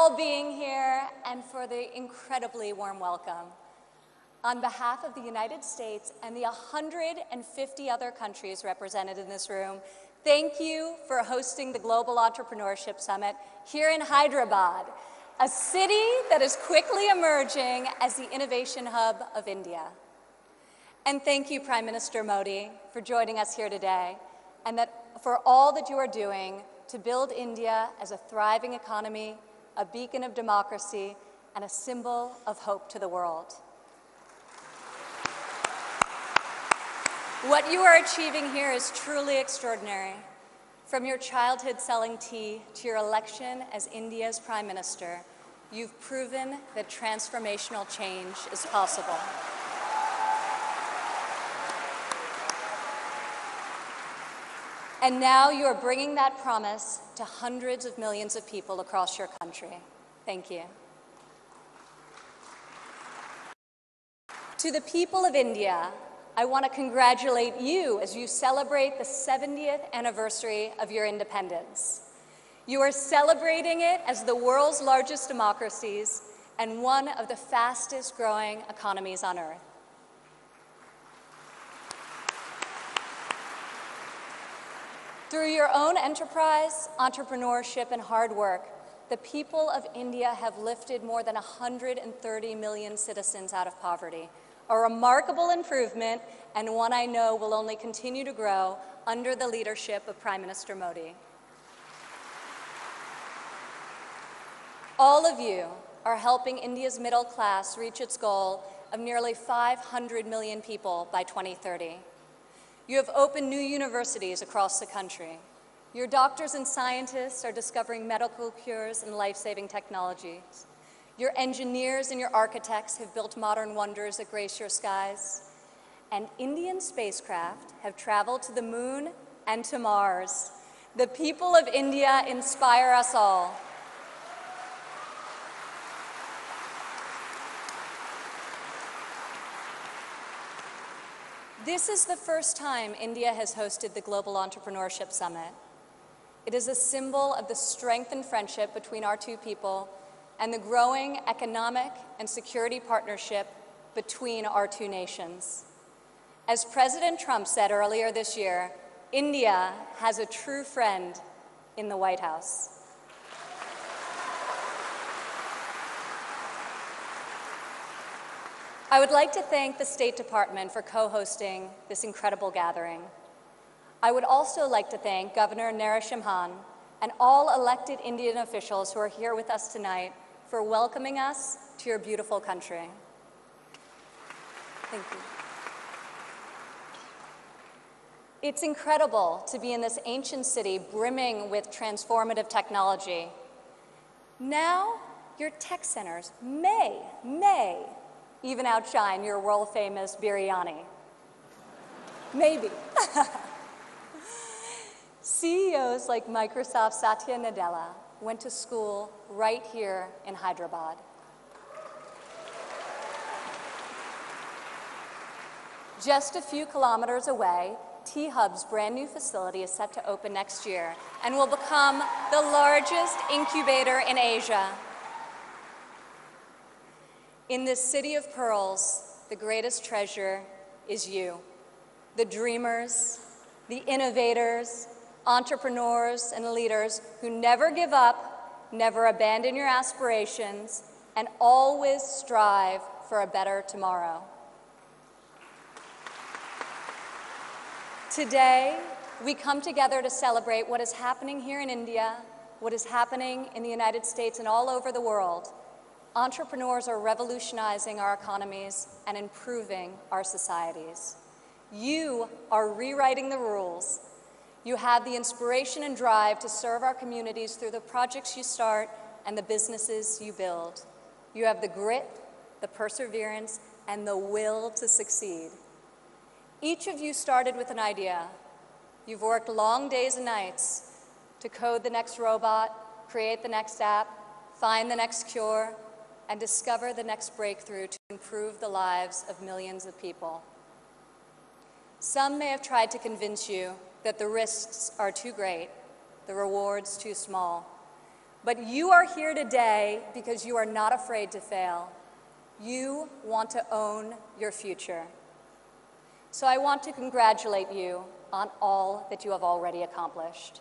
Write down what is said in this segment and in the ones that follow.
all being here and for the incredibly warm welcome. On behalf of the United States and the 150 other countries represented in this room, thank you for hosting the Global Entrepreneurship Summit here in Hyderabad, a city that is quickly emerging as the innovation hub of India. And thank you, Prime Minister Modi, for joining us here today, and for all that you are doing to build India as a thriving economy, a beacon of democracy, and a symbol of hope to the world. What you are achieving here is truly extraordinary. From your childhood selling tea to your election as India's Prime Minister, you've proven that transformational change is possible. And now you are bringing that promise to hundreds of millions of people across your country. Thank you. To the people of India, I want to congratulate you as you celebrate the 70th anniversary of your independence. You are celebrating it as the world's largest democracies and one of the fastest growing economies on earth. Through your own enterprise, entrepreneurship, and hard work, the people of India have lifted more than 130 million citizens out of poverty, a remarkable improvement and one I know will only continue to grow under the leadership of Prime Minister Modi. All of you are helping India's middle class reach its goal of nearly 500 million people by 2030. You have opened new universities across the country. Your doctors and scientists are discovering medical cures and life-saving technologies. Your engineers and your architects have built modern wonders that grace your skies. And Indian spacecraft have traveled to the moon and to Mars. The people of India inspire us all. This is the first time India has hosted the Global Entrepreneurship Summit. It is a symbol of the strength and friendship between our two people and the growing economic and security partnership between our two nations. As President Trump said earlier this year, India has a true friend in the White House. I would like to thank the State Department for co-hosting this incredible gathering. I would also like to thank Governor Narasimhan and all elected Indian officials who are here with us tonight for welcoming us to your beautiful country. Thank you. It's incredible to be in this ancient city brimming with transformative technology. Now, your tech centers may even outshine your world-famous biryani. Maybe. CEOs like Microsoft's Satya Nadella went to school right here in Hyderabad. Just a few kilometers away, T-Hub's brand new facility is set to open next year and will become the largest incubator in Asia. In this city of pearls, the greatest treasure is you, the dreamers, the innovators, entrepreneurs, and leaders who never give up, never abandon your aspirations, and always strive for a better tomorrow. Today, we come together to celebrate what is happening here in India, what is happening in the United States and all over the world. Entrepreneurs are revolutionizing our economies and improving our societies. You are rewriting the rules. You have the inspiration and drive to serve our communities through the projects you start and the businesses you build. You have the grit, the perseverance, and the will to succeed. Each of you started with an idea. You've worked long days and nights to code the next robot, create the next app, find the next cure, and discover the next breakthrough to improve the lives of millions of people. Some may have tried to convince you that the risks are too great, the rewards too small. But you are here today because you are not afraid to fail. You want to own your future. So I want to congratulate you on all that you have already accomplished.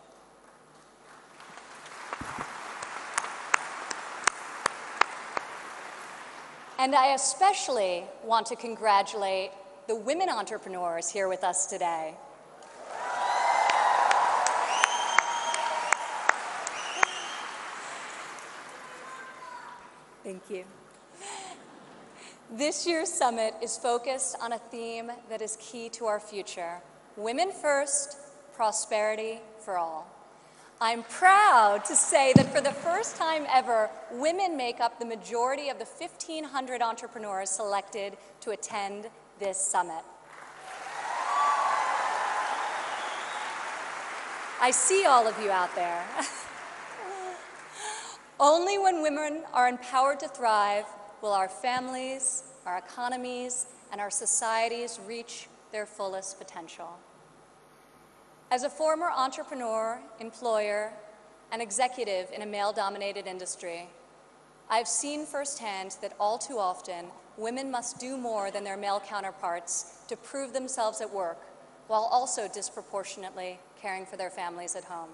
And I especially want to congratulate the women entrepreneurs here with us today. Thank you. This year's summit is focused on a theme that is key to our future: women first, prosperity for all. I'm proud to say that for the first time ever, women make up the majority of the 1,500 entrepreneurs selected to attend this summit. I see all of you out there. Only when women are empowered to thrive will our families, our economies, and our societies reach their fullest potential. As a former entrepreneur, employer, and executive in a male-dominated industry, I've seen firsthand that all too often, women must do more than their male counterparts to prove themselves at work, while also disproportionately caring for their families at home.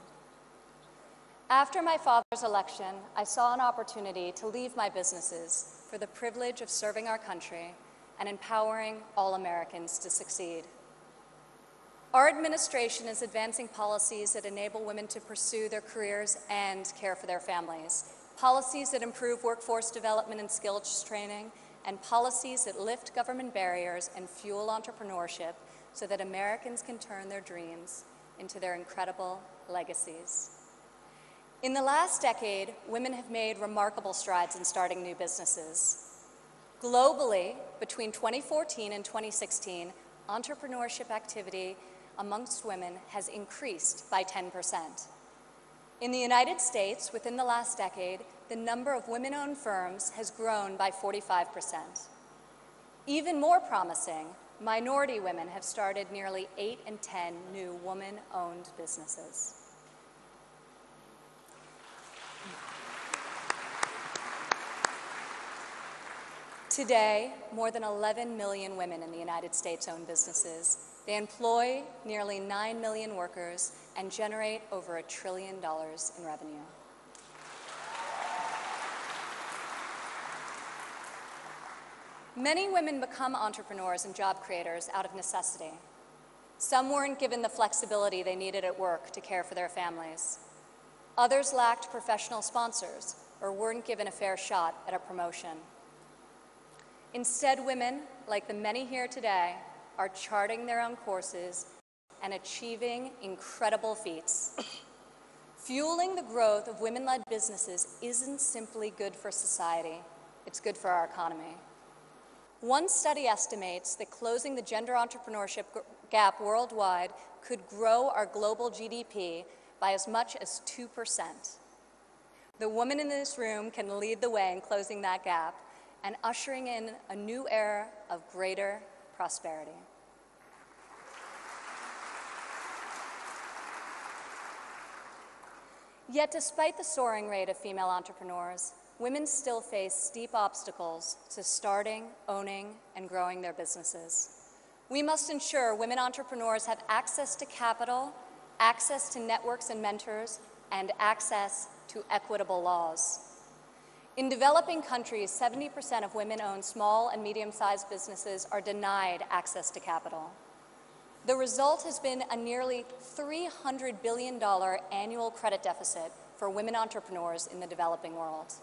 After my father's election, I saw an opportunity to leave my businesses for the privilege of serving our country and empowering all Americans to succeed. Our administration is advancing policies that enable women to pursue their careers and care for their families, policies that improve workforce development and skills training, and policies that lift government barriers and fuel entrepreneurship so that Americans can turn their dreams into their incredible legacies. In the last decade, women have made remarkable strides in starting new businesses. Globally, between 2014 and 2016, entrepreneurship activity amongst women has increased by 10%. In the United States, within the last decade, the number of women-owned firms has grown by 45%. Even more promising, minority women have started nearly 8 in 10 new woman-owned businesses. Today, more than 11 million women in the United States own businesses. They employ nearly 9 million workers and generate over $1 trillion in revenue. Many women become entrepreneurs and job creators out of necessity. Some weren't given the flexibility they needed at work to care for their families. Others lacked professional sponsors or weren't given a fair shot at a promotion. Instead, women, like the many here today, are charting their own courses and achieving incredible feats. Fueling the growth of women-led businesses isn't simply good for society, it's good for our economy. One study estimates that closing the gender entrepreneurship gap worldwide could grow our global GDP by as much as 2%. The women in this room can lead the way in closing that gap and ushering in a new era of greater prosperity. Yet despite the soaring rate of female entrepreneurs, women still face steep obstacles to starting, owning, and growing their businesses. We must ensure women entrepreneurs have access to capital, access to networks and mentors, and access to equitable laws. In developing countries, 70% of women-owned small and medium-sized businesses are denied access to capital. The result has been a nearly $300 billion annual credit deficit for women entrepreneurs in the developing world.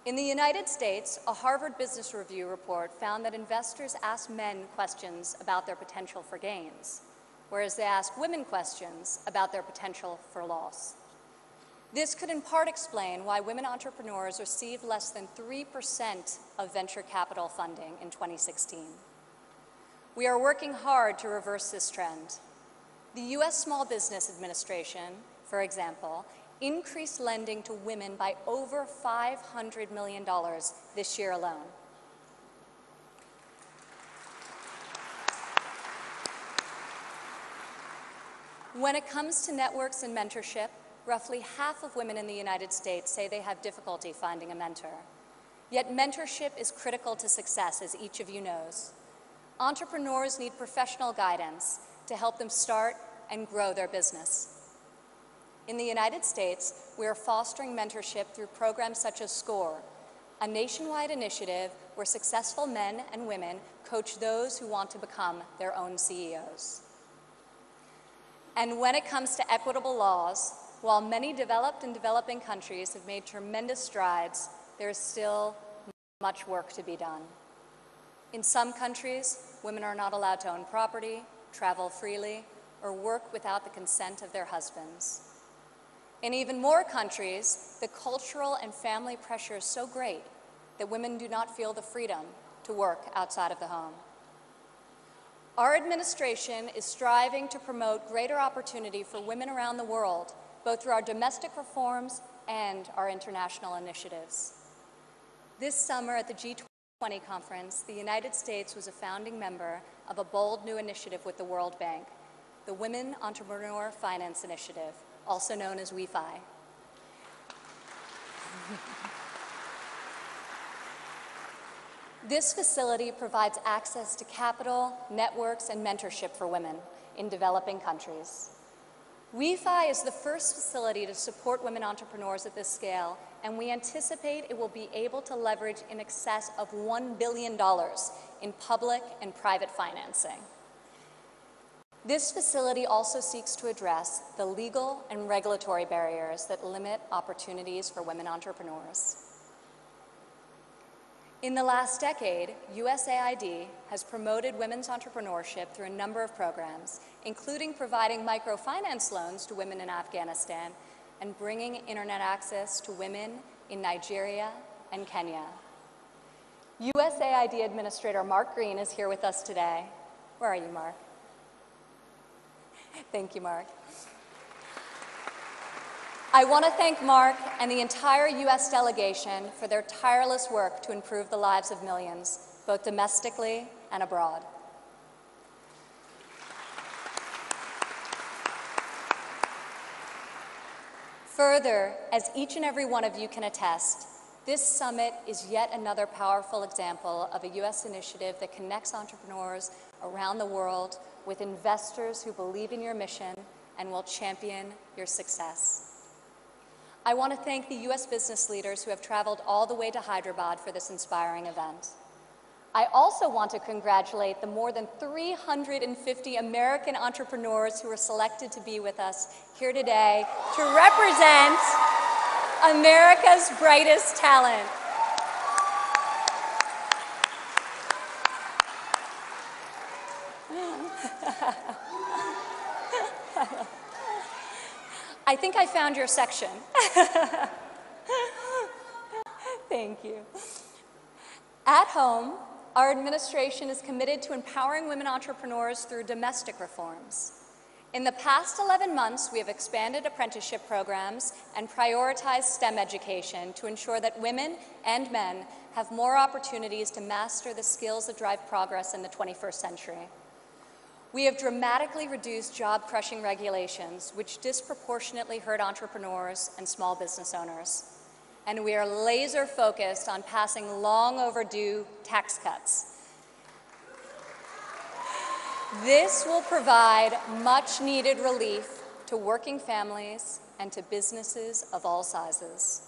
In the United States, a Harvard Business Review report found that investors ask men questions about their potential for gains, whereas they ask women questions about their potential for loss. This could in part explain why women entrepreneurs received less than 3% of venture capital funding in 2016. We are working hard to reverse this trend. The U.S. Small Business Administration, for example, increased lending to women by over $500 million this year alone. When it comes to networks and mentorship, roughly half of women in the United States say they have difficulty finding a mentor. Yet mentorship is critical to success, as each of you knows. Entrepreneurs need professional guidance to help them start and grow their business. In the United States, we are fostering mentorship through programs such as SCORE, a nationwide initiative where successful men and women coach those who want to become their own CEOs. And when it comes to equitable laws, while many developed and developing countries have made tremendous strides, there is still much work to be done. In some countries, women are not allowed to own property, travel freely, or work without the consent of their husbands. In even more countries, the cultural and family pressure is so great that women do not feel the freedom to work outside of the home. Our administration is striving to promote greater opportunity for women around the world, both through our domestic reforms and our international initiatives. This summer at the G20 conference, the United States was a founding member of a bold new initiative with the World Bank, the Women Entrepreneur Finance Initiative, also known as WEFI. This facility provides access to capital, networks, and mentorship for women in developing countries. WEFI is the first facility to support women entrepreneurs at this scale, and we anticipate it will be able to leverage in excess of $1 billion in public and private financing. This facility also seeks to address the legal and regulatory barriers that limit opportunities for women entrepreneurs. In the last decade, USAID has promoted women's entrepreneurship through a number of programs, including providing microfinance loans to women in Afghanistan and bringing internet access to women in Nigeria and Kenya. USAID Administrator Mark Green is here with us today. Where are you, Mark? Thank you, Mark. I want to thank Mark and the entire U.S. delegation for their tireless work to improve the lives of millions, both domestically and abroad. Further, as each and every one of you can attest, this summit is yet another powerful example of a U.S. initiative that connects entrepreneurs around the world with investors who believe in your mission and will champion your success. I want to thank the U.S. business leaders who have traveled all the way to Hyderabad for this inspiring event. I also want to congratulate the more than 350 American entrepreneurs who were selected to be with us here today to represent America's brightest talent. I think I found your section. Thank you. At home, our administration is committed to empowering women entrepreneurs through domestic reforms. In the past 11 months, we have expanded apprenticeship programs and prioritized STEM education to ensure that women and men have more opportunities to master the skills that drive progress in the 21st century. We have dramatically reduced job-crushing regulations, which disproportionately hurt entrepreneurs and small business owners. And we are laser-focused on passing long-overdue tax cuts. This will provide much-needed relief to working families and to businesses of all sizes.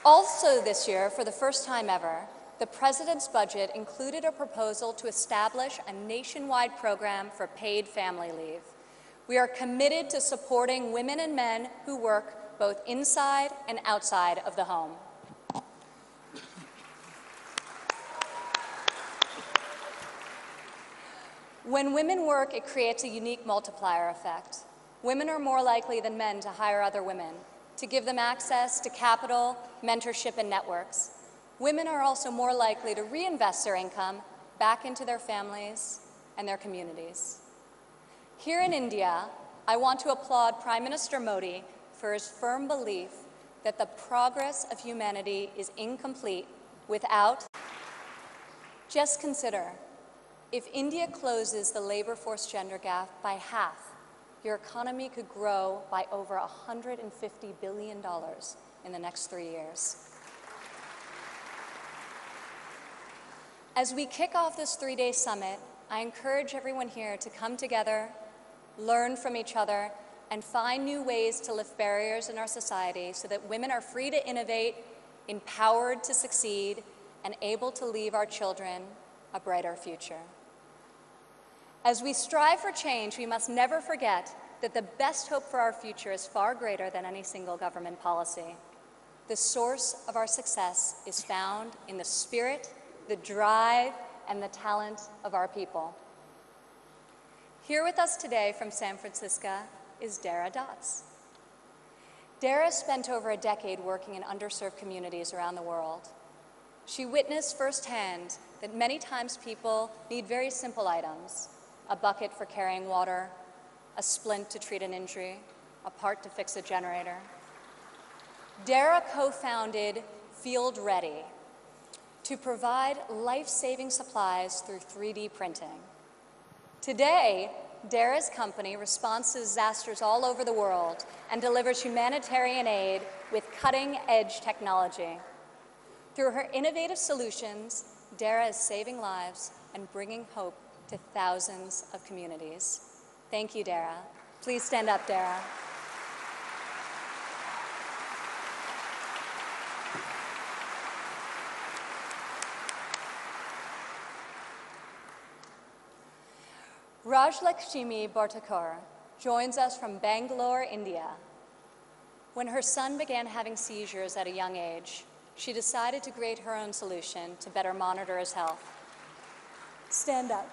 Also this year, for the first time ever, the President's budget included a proposal to establish a nationwide program for paid family leave. We are committed to supporting women and men who work both inside and outside of the home. When women work, it creates a unique multiplier effect. Women are more likely than men to hire other women, to give them access to capital, mentorship, and networks. Women are also more likely to reinvest their income back into their families and their communities. Here in India, I want to applaud Prime Minister Modi for his firm belief that the progress of humanity is incomplete without. Just consider, if India closes the labor force gender gap by half your economy could grow by over $150 billion in the next 3 years. As we kick off this 3-day summit, I encourage everyone here to come together, learn from each other, and find new ways to lift barriers in our society so that women are free to innovate, empowered to succeed, and able to leave our children a brighter future. As we strive for change, we must never forget that the best hope for our future is far greater than any single government policy. The source of our success is found in the spirit, the drive, and the talent of our people. Here with us today from San Francisco is Dara Dotz. Dara spent over a decade working in underserved communities around the world. She witnessed firsthand that many times people need very simple items: a bucket for carrying water, a splint to treat an injury, a part to fix a generator. Dara co-founded Field Ready to provide life-saving supplies through 3D printing. Today, Dara's company responds to disasters all over the world and delivers humanitarian aid with cutting-edge technology. Through her innovative solutions, Dara is saving lives and bringing hope to thousands of communities. Thank you, Dara. Please stand up, Dara. Rajlakshmi Bhartakar joins us from Bangalore, India. When her son began having seizures at a young age, she decided to create her own solution to better monitor his health. Stand up.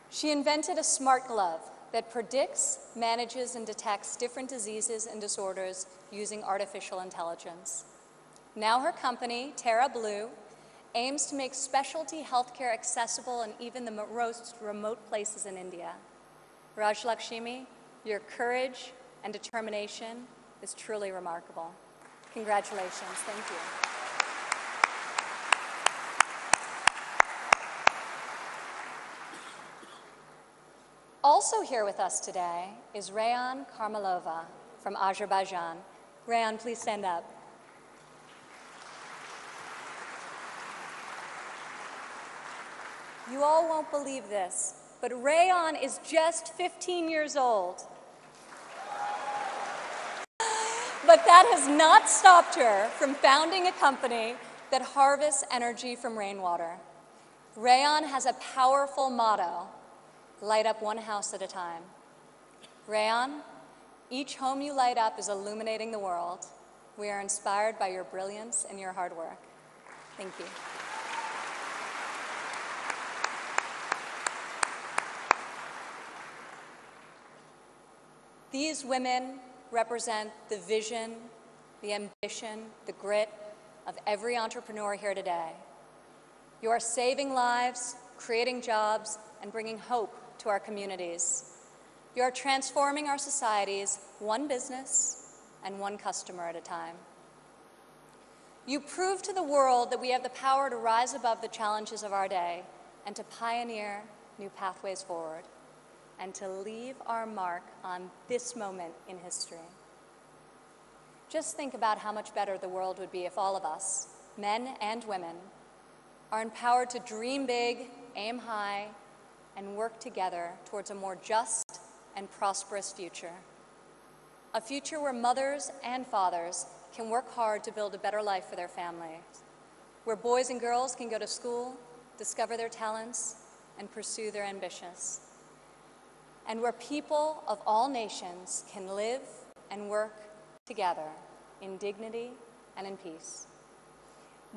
She invented a smart glove that predicts, manages, and detects different diseases and disorders using artificial intelligence. Now her company, Terra Blue, aims to make specialty healthcare accessible in even the most remote places in India. Rajlakshmi, your courage and determination is truly remarkable. Congratulations. Thank you. Also here with us today is Rayan Karmalova from Azerbaijan. Rayan, please stand up. You all won't believe this, but Rayan is just 15 years old. But that has not stopped her from founding a company that harvests energy from rainwater. Rayan has a powerful motto: light up one house at a time. Rayan, each home you light up is illuminating the world. We are inspired by your brilliance and your hard work. Thank you. These women represent the vision, the ambition, the grit of every entrepreneur here today. You are saving lives, creating jobs, and bringing hope to our communities. You are transforming our societies one business and one customer at a time. You prove to the world that we have the power to rise above the challenges of our day and to pioneer new pathways forward and to leave our mark on this moment in history. Just think about how much better the world would be if all of us, men and women, are empowered to dream big, aim high, and work together towards a more just and prosperous future. A future where mothers and fathers can work hard to build a better life for their families, where boys and girls can go to school, discover their talents, and pursue their ambitions, and where people of all nations can live and work together in dignity and in peace.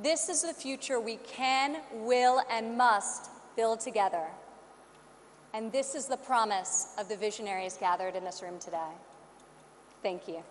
This is the future we can, will, and must build together. And this is the promise of the visionaries gathered in this room today. Thank you.